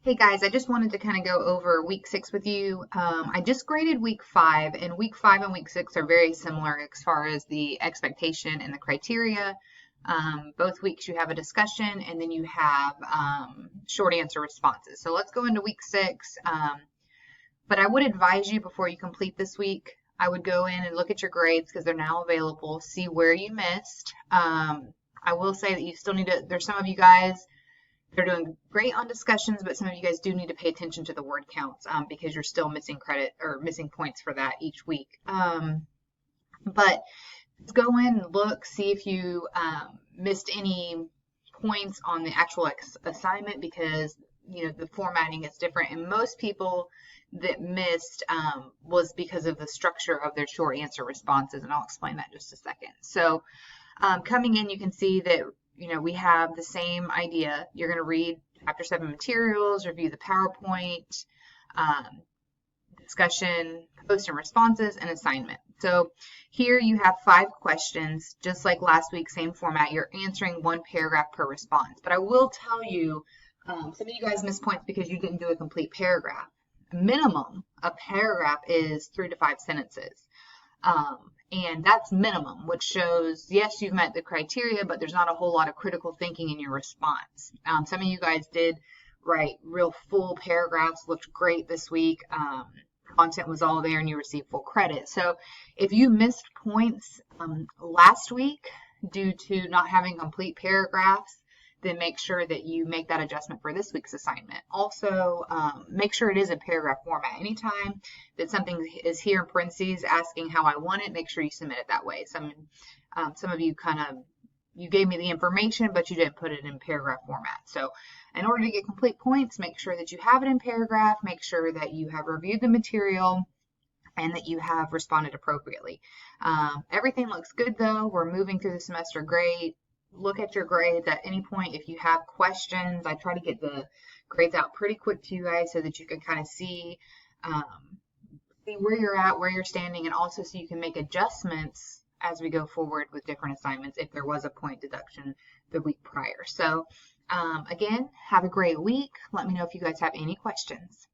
Hey guys, I just wanted to kind of go over week 6 with you. I just graded week 5, and week 5 and week 6 are very similar as far as the expectation and the criteria. Both weeks you have a discussion and then you have short answer responses. So let's go into week 6. But I would advise you before you complete this week, I would go in and look at your grades because they're now available, see where you missed. I will say that you still need to, there's some of you guys they're doing great on discussions, but some of you guys do need to pay attention to the word counts because you're still missing credit or missing points for that each week. But go in and look, see if you missed any points on the actual assignment because the formatting is different, and most people that missed was because of the structure of their short answer responses, and I'll explain that in just a second. So coming in, you can see that we have the same idea. You're going to read Chapter 7 materials, review the PowerPoint, discussion, post and responses, and assignment. So here you have 5 questions, just like last week, same format. You're answering 1 paragraph per response. But I will tell you, some of you guys missed points because you didn't do a complete paragraph. Minimum, a paragraph is 3 to 5 sentences. And that's minimum, which shows, yes, you've met the criteria, but there's not a whole lot of critical thinking in your response. Some of you guys did write real full paragraphs, looked great this week. Content was all there and you received full credit. So if you missed points last week due to not having complete paragraphs, then make sure that you make that adjustment for this week's assignment. Also, make sure it is in paragraph format. Anytime that something is here in parentheses asking how I want it, make sure you submit it that way. Some of you you gave me the information, but you didn't put it in paragraph format. So in order to get complete points, make sure that you have it in paragraph, make sure that you have reviewed the material, and that you have responded appropriately. Everything looks good though. We're moving through the semester great. Look at your grades at any point. If you have questions, I try to get the grades out pretty quick to you guys so that you can kind of see where you're at, where you're standing, and also so you can make adjustments as we go forward with different assignments if there was a point deduction the week prior. So again, have a great week. Let me know if you guys have any questions.